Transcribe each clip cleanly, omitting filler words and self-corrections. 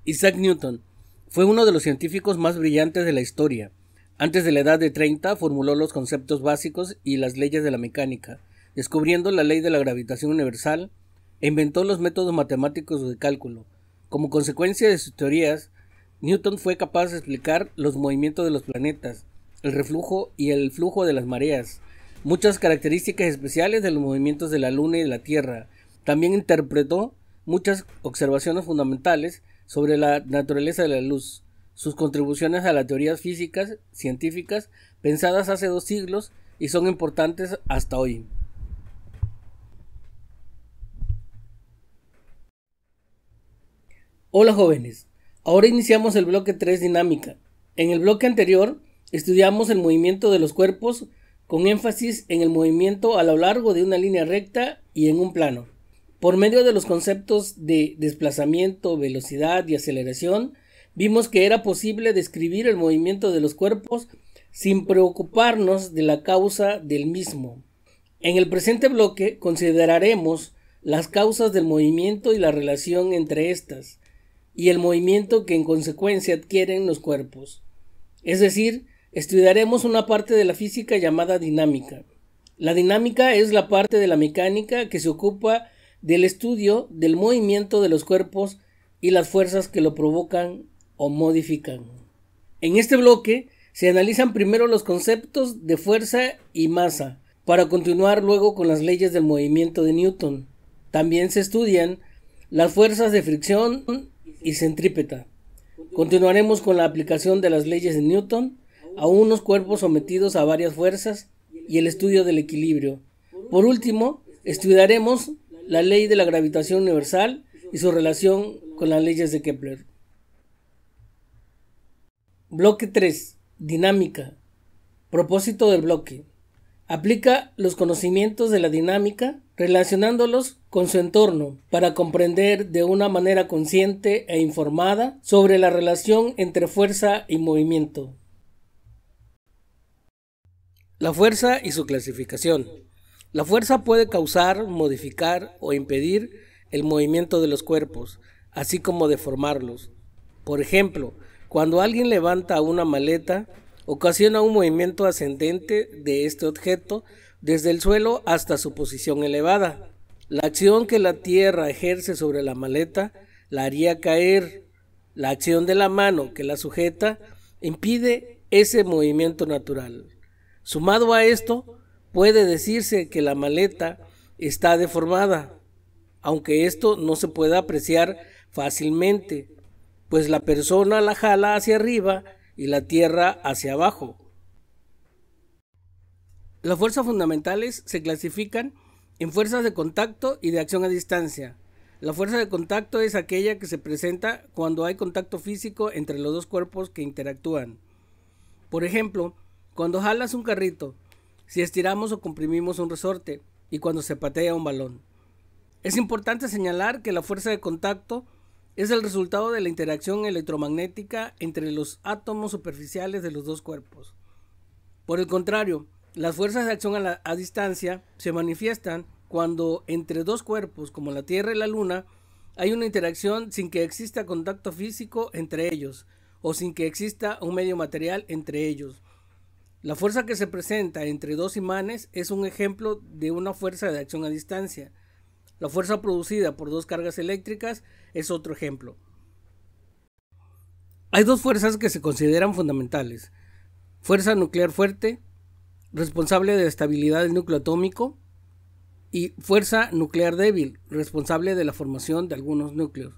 Isaac Newton fue uno de los científicos más brillantes de la historia. Antes de la edad de 30 formuló los conceptos básicos y las leyes de la mecánica, descubriendo la ley de la gravitación universal e inventó los métodos matemáticos de cálculo. Como consecuencia de sus teorías, Newton fue capaz de explicar los movimientos de los planetas, el reflujo y el flujo de las mareas, muchas características especiales de los movimientos de la Luna y de la Tierra. También interpretó muchas observaciones fundamentales sobre la naturaleza de la luz. Sus contribuciones a las teorías físicas científicas pensadas hace 2 siglos y son importantes hasta hoy. Hola jóvenes, ahora iniciamos el bloque 3 dinámica. En el bloque anterior estudiamos el movimiento de los cuerpos con énfasis en el movimiento a lo largo de una línea recta y en un plano. Por medio de los conceptos de desplazamiento, velocidad y aceleración, vimos que era posible describir el movimiento de los cuerpos sin preocuparnos de la causa del mismo. En el presente bloque consideraremos las causas del movimiento y la relación entre estas, y el movimiento que en consecuencia adquieren los cuerpos. Es decir, estudiaremos una parte de la física llamada dinámica. La dinámica es la parte de la mecánica que se ocupa del estudio del movimiento de los cuerpos y las fuerzas que lo provocan o modifican. En este bloque se analizan primero los conceptos de fuerza y masa, para continuar luego con las leyes del movimiento de Newton. También se estudian las fuerzas de fricción y centrípeta. Continuaremos con la aplicación de las leyes de Newton a unos cuerpos sometidos a varias fuerzas y el estudio del equilibrio. Por último, estudiaremos la ley de la gravitación universal y su relación con las leyes de Kepler. Bloque 3. Dinámica. Propósito del bloque. Aplica los conocimientos de la dinámica relacionándolos con su entorno para comprender de una manera consciente e informada sobre la relación entre fuerza y movimiento. La fuerza y su clasificación. La fuerza puede causar, modificar o impedir el movimiento de los cuerpos, así como deformarlos. Por ejemplo, cuando alguien levanta una maleta, ocasiona un movimiento ascendente de este objeto desde el suelo hasta su posición elevada. La acción que la tierra ejerce sobre la maleta la haría caer. La acción de la mano que la sujeta impide ese movimiento natural. Sumado a esto, puede decirse que la maleta está deformada, aunque esto no se pueda apreciar fácilmente, pues la persona la jala hacia arriba y la tierra hacia abajo. Las fuerzas fundamentales se clasifican en fuerzas de contacto y de acción a distancia. La fuerza de contacto es aquella que se presenta cuando hay contacto físico entre los dos cuerpos que interactúan. Por ejemplo, cuando jalas un carrito, si estiramos o comprimimos un resorte y cuando se patea un balón. Es importante señalar que la fuerza de contacto es el resultado de la interacción electromagnética entre los átomos superficiales de los dos cuerpos. Por el contrario, las fuerzas de acción a distancia se manifiestan cuando entre dos cuerpos como la Tierra y la Luna hay una interacción sin que exista contacto físico entre ellos o sin que exista un medio material entre ellos. La fuerza que se presenta entre dos imanes es un ejemplo de una fuerza de acción a distancia. La fuerza producida por dos cargas eléctricas es otro ejemplo. Hay 2 fuerzas que se consideran fundamentales. Fuerza nuclear fuerte, responsable de la estabilidad del núcleo atómico, y fuerza nuclear débil, responsable de la formación de algunos núcleos.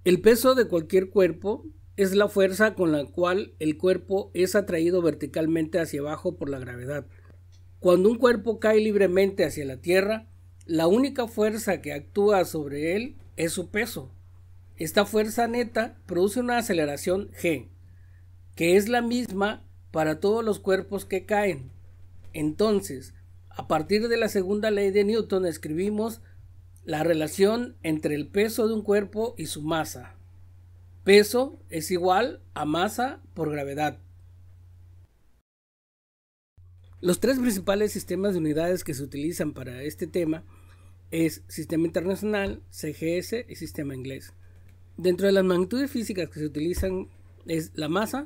El peso de cualquier cuerpo es la fuerza con la cual el cuerpo es atraído verticalmente hacia abajo por la gravedad. Cuando un cuerpo cae libremente hacia la Tierra, la única fuerza que actúa sobre él es su peso. Esta fuerza neta produce una aceleración g, que es la misma para todos los cuerpos que caen. Entonces, a partir de la segunda ley de Newton escribimos la relación entre el peso de un cuerpo y su masa. Peso es igual a masa por gravedad. Los 3 principales sistemas de unidades que se utilizan para este tema es sistema internacional, CGS y sistema inglés. Dentro de las magnitudes físicas que se utilizan es la masa,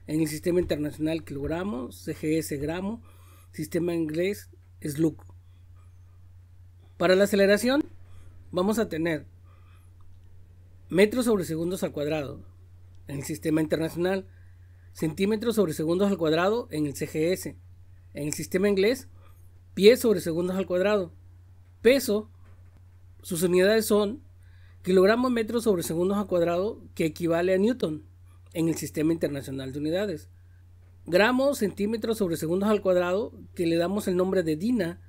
en el sistema internacional kilogramo, CGS gramo, sistema inglés slug. Para la aceleración vamos a tener metros sobre segundos al cuadrado en el sistema internacional, centímetros sobre segundos al cuadrado en el CGS, en el sistema inglés pies sobre segundos al cuadrado. Peso, sus unidades son kilogramos metros sobre segundos al cuadrado, que equivale a newton en el sistema internacional de unidades. Gramos, centímetros sobre segundos al cuadrado, que le damos el nombre de DINA,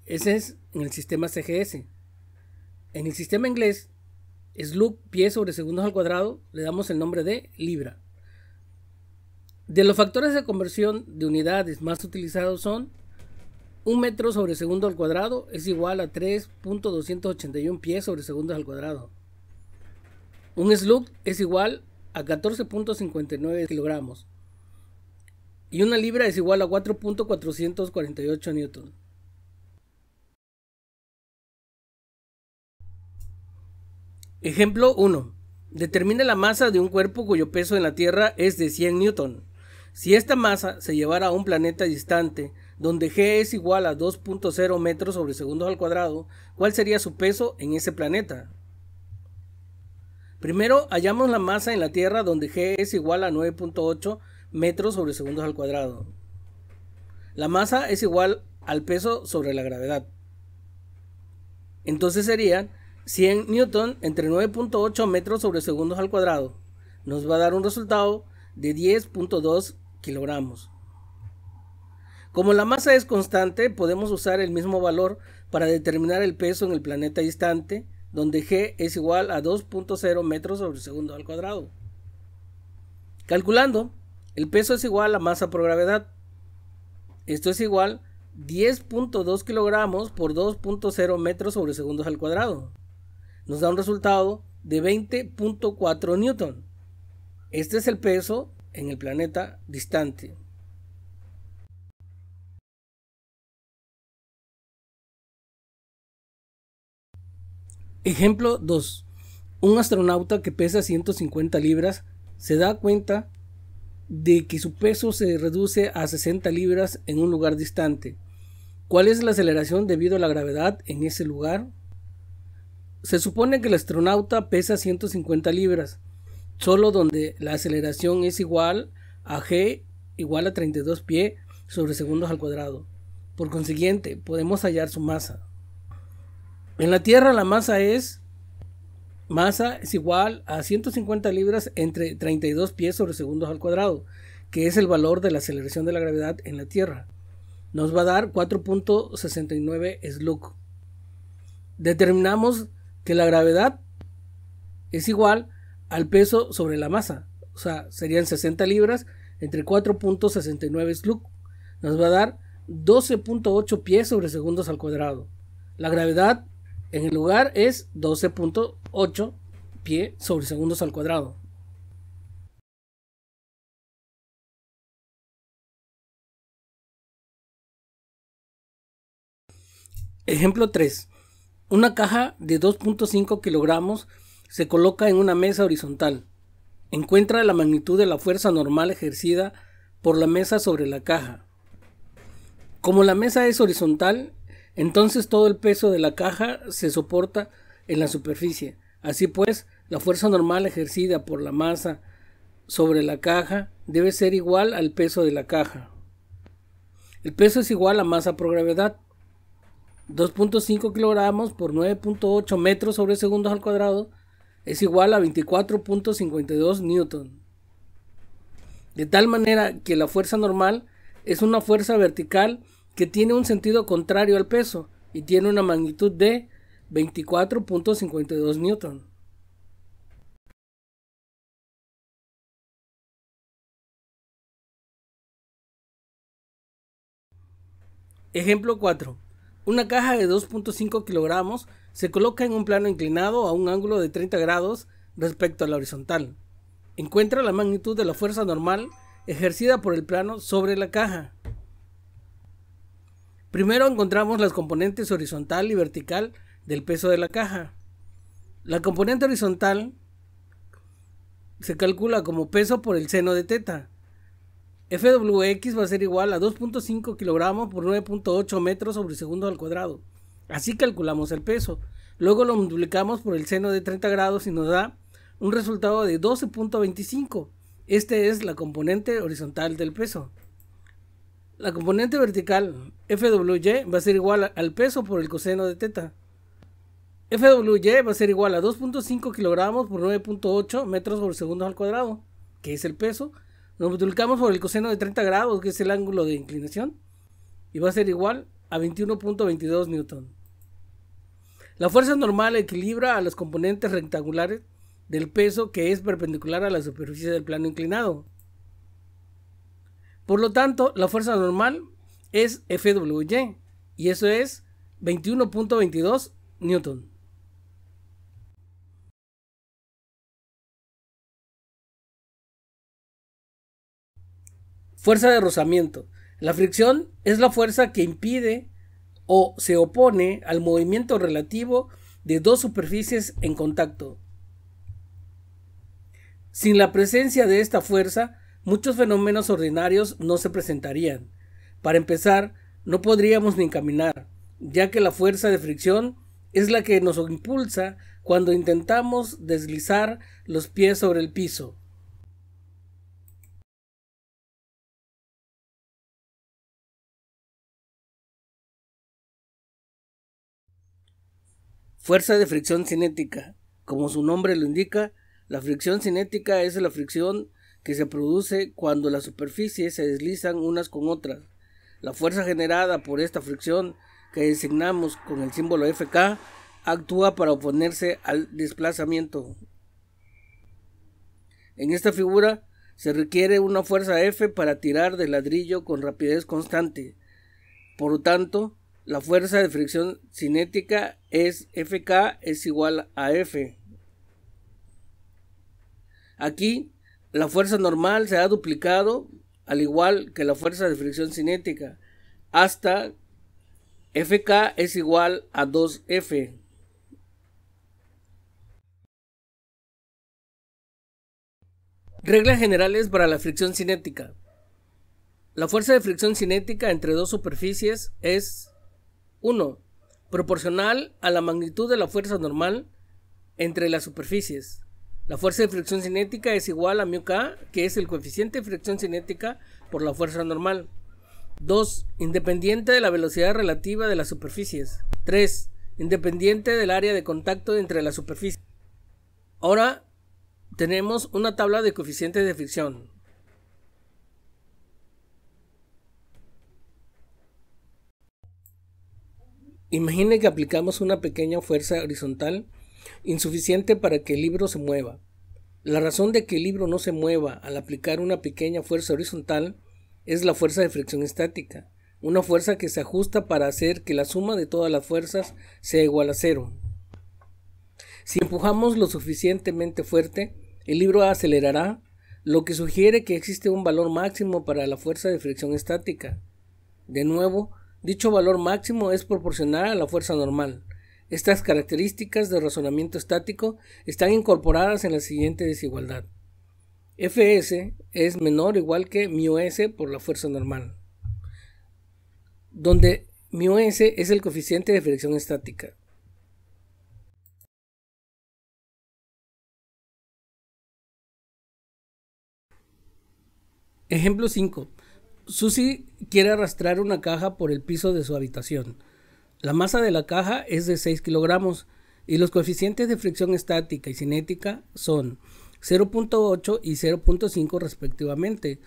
ese es en el sistema CGS. En el sistema inglés, slug, pies sobre segundos al cuadrado, le damos el nombre de libra. De los factores de conversión de unidades más utilizados son: un metro sobre segundo al cuadrado es igual a 3.281 pies sobre segundos al cuadrado. Un slug es igual a 14.59 kilogramos. Y una libra es igual a 4.448 newton. Ejemplo 1. Determine la masa de un cuerpo cuyo peso en la Tierra es de 100 newton. Si esta masa se llevara a un planeta distante, donde G es igual a 2.0 metros sobre segundos al cuadrado, ¿cuál sería su peso en ese planeta? Primero, hallamos la masa en la Tierra, donde G es igual a 9.8 metros sobre segundos al cuadrado. La masa es igual al peso sobre la gravedad. Entonces serían 100 newton entre 9.8 metros sobre segundos al cuadrado. Nos va a dar un resultado de 10.2 kilogramos. Como la masa es constante, podemos usar el mismo valor para determinar el peso en el planeta distante, donde G es igual a 2.0 metros sobre segundo al cuadrado. Calculando, el peso es igual a masa por gravedad. Esto es igual 10.2 kilogramos por 2.0 metros sobre segundos al cuadrado. Nos da un resultado de 20.4 newton. Este es el peso en el planeta distante. Ejemplo 2. Un astronauta que pesa 150 libras se da cuenta de que su peso se reduce a 60 libras en un lugar distante. ¿Cuál es la aceleración debido a la gravedad en ese lugar? Se supone que el astronauta pesa 150 libras, solo donde la aceleración es igual a G igual a 32 pie sobre segundos al cuadrado. Por consiguiente, podemos hallar su masa. En la Tierra la masa es igual a 150 libras entre 32 pies sobre segundos al cuadrado, que es el valor de la aceleración de la gravedad en la Tierra. Nos va a dar 4.69 slug. Determinamos que la gravedad es igual al peso sobre la masa, o sea, serían 60 libras entre 4.69 slug. Nos va a dar 12.8 pies sobre segundos al cuadrado. La gravedad en el lugar es 12.8 pie sobre segundos al cuadrado. Ejemplo 3. Una caja de 2.5 kilogramos se coloca en una mesa horizontal. Encuentra la magnitud de la fuerza normal ejercida por la mesa sobre la caja. Como la mesa es horizontal, entonces todo el peso de la caja se soporta en la superficie. Así pues, la fuerza normal ejercida por la masa sobre la caja debe ser igual al peso de la caja. El peso es igual a masa por gravedad. 2.5 kilogramos por 9.8 metros sobre segundos al cuadrado es igual a 24.52 newton. De tal manera que la fuerza normal es una fuerza vertical que tiene un sentido contrario al peso y tiene una magnitud de 24.52 newton. Ejemplo 4. Una caja de 2.5 kilogramos se coloca en un plano inclinado a un ángulo de 30 grados respecto a la horizontal. Encuentra la magnitud de la fuerza normal ejercida por el plano sobre la caja. Primero encontramos las componentes horizontal y vertical del peso de la caja. La componente horizontal se calcula como peso por el seno de teta. FWX va a ser igual a 2.5 kilogramos por 9.8 metros sobre segundo al cuadrado. Así calculamos el peso. Luego lo multiplicamos por el seno de 30 grados y nos da un resultado de 12.25. Este es la componente horizontal del peso. La componente vertical, FWY, va a ser igual al peso por el coseno de teta. FWY va a ser igual a 2.5 kilogramos por 9.8 metros sobre segundo al cuadrado, que es el peso. Lo multiplicamos por el coseno de 30 grados, que es el ángulo de inclinación, y va a ser igual a 21.22 newton. La fuerza normal equilibra a los componentes rectangulares del peso que es perpendicular a la superficie del plano inclinado. Por lo tanto, la fuerza normal es FWY, y eso es 21.22 newton. Fuerza de rozamiento. La fricción es la fuerza que impide o se opone al movimiento relativo de dos superficies en contacto. Sin la presencia de esta fuerza, muchos fenómenos ordinarios no se presentarían. Para empezar, no podríamos ni caminar, ya que la fuerza de fricción es la que nos impulsa cuando intentamos deslizar los pies sobre el piso. Fuerza de fricción cinética. Como su nombre lo indica, la fricción cinética es la fricción que se produce cuando las superficies se deslizan unas con otras. La fuerza generada por esta fricción, que designamos con el símbolo Fk, actúa para oponerse al desplazamiento. En esta figura se requiere una fuerza F para tirar del ladrillo con rapidez constante. Por lo tanto, la fuerza de fricción cinética es Fk es igual a F. Aquí, la fuerza normal se ha duplicado, al igual que la fuerza de fricción cinética, hasta Fk es igual a 2F. Reglas generales para la fricción cinética. La fuerza de fricción cinética entre dos superficies es 1. Proporcional a la magnitud de la fuerza normal entre las superficies. La fuerza de fricción cinética es igual a μk, que es el coeficiente de fricción cinética por la fuerza normal. 2. Independiente de la velocidad relativa de las superficies. 3. Independiente del área de contacto entre las superficies. Ahora tenemos una tabla de coeficientes de fricción. Imagine que aplicamos una pequeña fuerza horizontal insuficiente para que el libro se mueva. La razón de que el libro no se mueva al aplicar una pequeña fuerza horizontal es la fuerza de fricción estática, una fuerza que se ajusta para hacer que la suma de todas las fuerzas sea igual a 0. Si empujamos lo suficientemente fuerte, el libro acelerará, lo que sugiere que existe un valor máximo para la fuerza de fricción estática. De nuevo, dicho valor máximo es proporcional a la fuerza normal. Estas características de razonamiento estático están incorporadas en la siguiente desigualdad. Fs es menor o igual que μs por la fuerza normal, donde μs es el coeficiente de fricción estática. Ejemplo 5. Susie quiere arrastrar una caja por el piso de su habitación. La masa de la caja es de 6 kilogramos y los coeficientes de fricción estática y cinética son 0.8 y 0.5 respectivamente.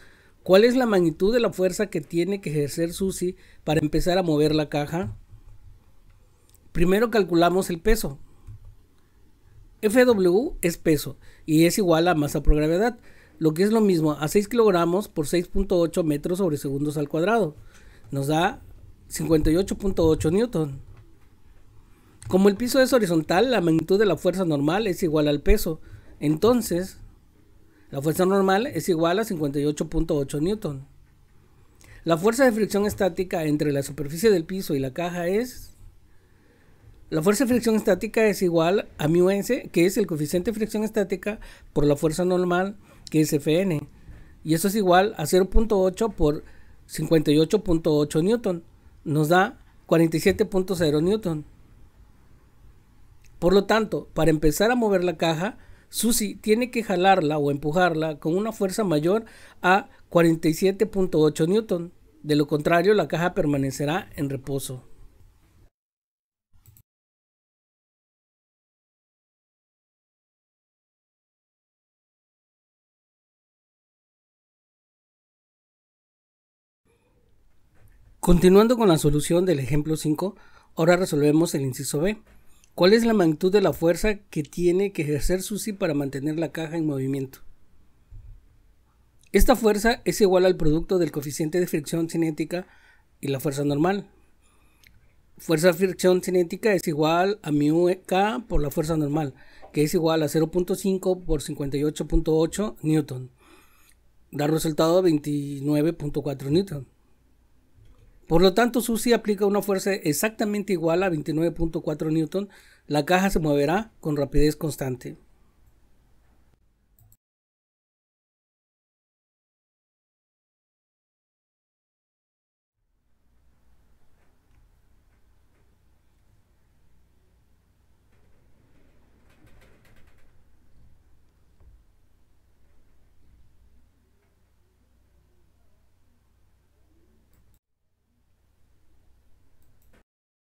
¿Cuál es la magnitud de la fuerza que tiene que ejercer Susie para empezar a mover la caja? Primero calculamos el peso. Fw es peso y es igual a masa por gravedad, lo que es lo mismo a 6 kilogramos por 6.8 metros sobre segundos al cuadrado. Nos da 58.8 newton. Como el piso es horizontal, la magnitud de la fuerza normal es igual al peso. Entonces, la fuerza normal es igual a 58.8 newton. La fuerza de fricción estática entre la superficie del piso y la caja es La fuerza de fricción estática es igual a μs, que es el coeficiente de fricción estática por la fuerza normal, que es Fn. Y eso es igual a 0.8 por 58.8 newton. Nos da 47.0 newton. Por lo tanto, para empezar a mover la caja, Susi tiene que jalarla o empujarla con una fuerza mayor a 47.8 newton. De lo contrario, la caja permanecerá en reposo. Continuando con la solución del ejemplo 5, ahora resolvemos el inciso B. ¿Cuál es la magnitud de la fuerza que tiene que ejercer Susi para mantener la caja en movimiento? Esta fuerza es igual al producto del coeficiente de fricción cinética y la fuerza normal. Fuerza de fricción cinética es igual a μk por la fuerza normal, que es igual a 0.5 por 58.8 newton. Da resultado 29.4 newton. Por lo tanto, Susi aplica una fuerza exactamente igual a 29.4 newton. La caja se moverá con rapidez constante.